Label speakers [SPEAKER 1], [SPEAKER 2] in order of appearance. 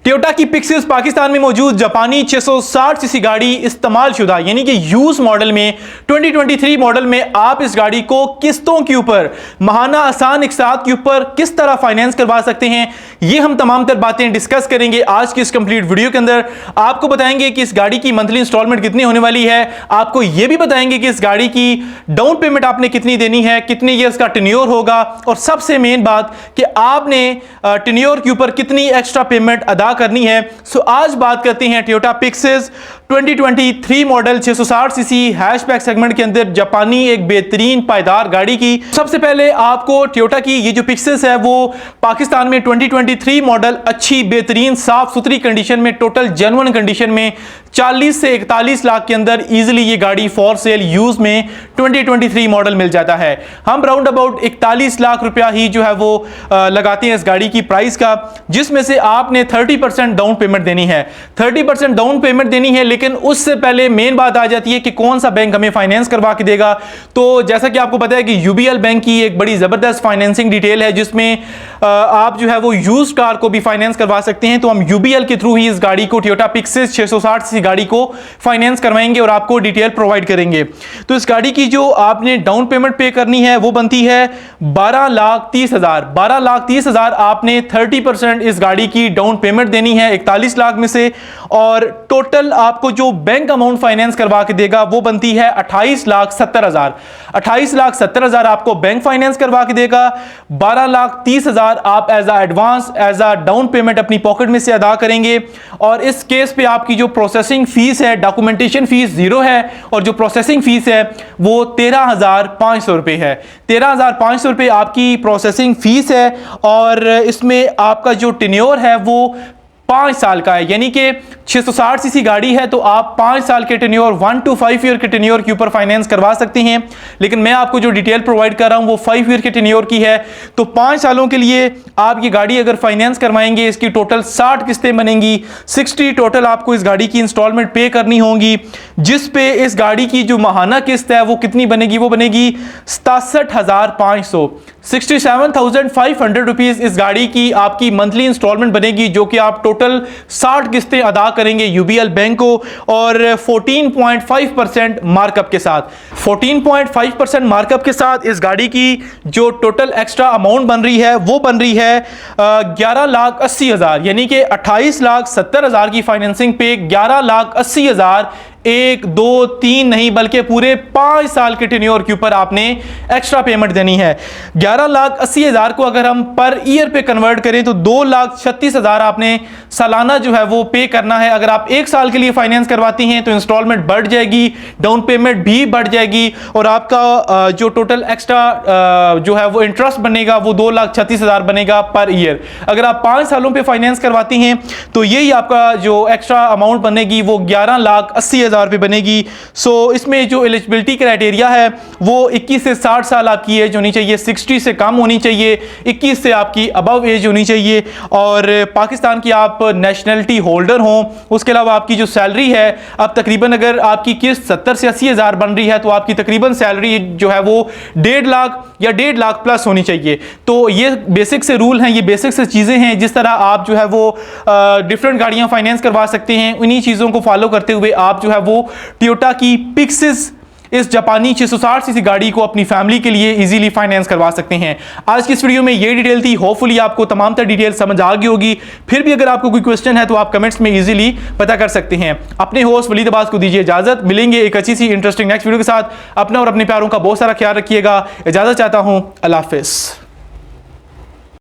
[SPEAKER 1] Toyota की pixies Pakistan में मौजूद जापानी 660 सीसी गाड़ी इस्तेमाल शुदा यानी कि यूज मॉडल में 2023 मॉडल में आप इस गाड़ी को किस्तों के ऊपर माहाना आसान इकसात के ऊपर किस तरह फाइनेंस करवा सकते हैं, ये हम तमाम तर बातें डिस्कस करेंगे आज की इस कंप्लीट वीडियो के अंदर। आपको बताएंगे कि इस गाड़ी की मंथली इंस्टॉलमेंट कितनी होने वाली है, आपको यह भी बताएंगे कि इस गाड़ी की डाउन पेमेंट आपने कितनी देनी है, कितने ईयर्स का टेन्योर होगा, और सबसे मेन बात कि आपने टेन्योर के ऊपर कितनी एक्स्ट्रा पेमेंट अदा करनी है। सो आज बात करते हैं Toyota pixies 2023 model 660 CC hatchback segment के अंदर जापानी एक बेहतरीन पायदार गाड़ी की। सबसे पहले आपको टोयोटा की ये जो पिक्सेस है वो पाकिस्तान में 2023 मॉडल अच्छी बेहतरीन साफ सुथरी कंडीशन में, टोटल जेन्युइन कंडीशन में 40 से 41 लाख के अंदर इजीली ये गाड़ी फॉर सेल यूज में 2023 मॉडल मिल जाता है। हम राउंड अबाउट 41 लाख रुपया ही जो है वो लगाते हैं इस गाड़ी की प्राइस का, जिसमें से आपने 30% डाउन पेमेंट देनी है। 30% डाउन पेमेंट देनी है, लेकिन उससे पहले मेन बात आ जाती है कि कौन सा बैंक हमें फाइनेंस करवा के देगा। तो जैसा कि आपको पता है कि यूबीएल बैंक की एक बड़ी जबरदस्त फाइनेंसिंग डिटेल है जिसमें आप जो है वो यूज कार को भी फाइनेंस करवा सकते हैं। तो हम यूबीएल के थ्रू ही इस गाड़ी को टोयोटा पिक्सेस 660 सीसी गाड़ी को फाइनेंस करवाएंगे और आपको डिटेल प्रोवाइड करेंगे। तो इस गाड़ी की जो आपने डाउन पेमेंट पे करनी है वो बनती है 12,30,000। 12,30,000 आपने 30% इस गाड़ी की डाउन पेमेंट देनी है 41 लाख में से, और टोटल आपको जो बैंक अमाउंट फाइनेंस करवा के देगा वो बनती है 28,70,000। 28,70,000 आपको बैंक फाइनेंस करवा के देगा। 12,30,000 आप as a advance as a down payment अपनी पॉकेट में से अदा करेंगे। और इस केस पे आपकी जो प्रोसेसिंग फीस है, डॉक्यूमेंटेशन फीस 0 है, और जो प्रोसेसिंग फीस है वो 13,500 रुपए है। 13,500 रुपए आपकी प्रोसेसिंग फीस है, और इसमें आपका जो टेन्योर है वो 5 साल का है। यानी कि 660 सीसी गाड़ी है तो आप 5 साल के टेन्योर 1 to 5 ईयर के टेन्योर के ऊपर फाइनेंस करवा सकते हैं। लेकिन मैं आपको जो डिटेल प्रोवाइड कर रहा हूं वो 5 ईयर के टेन्योर की है। तो 5 सालों के लिए आप ये गाड़ी अगर फाइनेंस करवाएंगे, इसकी टोटल 60 किस्तें बनेंगी। 60 टोटल आपको इस गाड़ी की इंस्टॉलमेंट पे करनी होंगी, जिस पे इस गाड़ी की जो माहाना किस्त है वो कितनी बनेगी, वो बनेगी 67,500। 67,500 रुपीज इस गाड़ी की आपकी मंथली इंस्टॉलमेंट बनेगी, जो कि आप टोटल 60 किस्तें अदा करेंगे यूबीएल बैंक को, और 14.5% मार्कअप के साथ। 14.5% मार्कअप के साथ इस गाड़ी की जो टोटल एक्स्ट्रा अमाउंट बन रही है वो बन रही है 11,80,000। यानी कि 28,70,000 की फाइनेंसिंग पे 11,80,000 1, 2, 3 नहीं बल्कि पूरे 5 साल के टेन्योर के ऊपर आपने एक्स्ट्रा पेमेंट देनी है। 11,80,000 को अगर हम पर ईयर पे कन्वर्ट करें तो 2,36,000 आपने सालाना जो है वो पे करना है। अगर आप 1 साल के लिए फाइनेंस करवाती हैं तो इंस्टॉलमेंट बढ़ जाएगी, डाउन पेमेंट भी बढ़ जाएगी, और आपका जो टोटल एक्स्ट्रा जो है वो इंटरेस्ट बनेगा वो 2,36,000 बनेगा पर ईयर। अगर आप 5 सालों पे फाइनेंस करवाती हैं तो यही आपका जो एक्स्ट्रा अमाउंट बनेगी वो 11,80,000 रुपए बनेगी। सो इसमें जो एलिजिबिलिटी क्राइटेरिया है वो 21 से 60 साल आपकी एज होनी चाहिए, 60 से कम होनी चाहिए, 21 से आपकी अबव एज होनी चाहिए, और पाकिस्तान की आप नेशनलिटी होल्डर हो। उसके अलावा आपकी जो सैलरी है, अब तकरीबन अगर आपकी किस्त 70 से 80,000 बन रही है तो आपकी तकरीबन सैलरी जो है वो 1.5 लाख या 1.5 लाख प्लस होनी चाहिए। तो ये बेसिक से रूल हैं, ये बेसिक से चीज़ें हैं जिस तरह आप जो है वो डिफरेंट गाड़ियाँ फाइनेंस करवा सकते हैं। उन्हीं चीज़ों को फॉलो करते हुए आप जो है वो टोयोटा की पिक्सेस इस जापानी 660 सीसी गाड़ी को अपनी फैमिली के लिए इजीली फाइनेंस करवा सकते हैं। आज की इस वीडियो में ये डिटेल थी, होपफुली आपको तमाम तर डिटेल समझ आ गई होगी। फिर भी अगर आपको कोई क्वेश्चन है तो आप कमेंट्स में इजीली पता कर सकते हैं। अपने होस्ट वलीद अब्बास को दीजिए इजाजत, मिलेंगे एक अच्छी सी इंटरेस्टिंग नेक्स्ट वीडियो के साथ। अपना और अपने प्यारों का बहुत सारा ख्याल रखिएगा। इजाजत चाहता हूं, अल्लाह हाफिज़।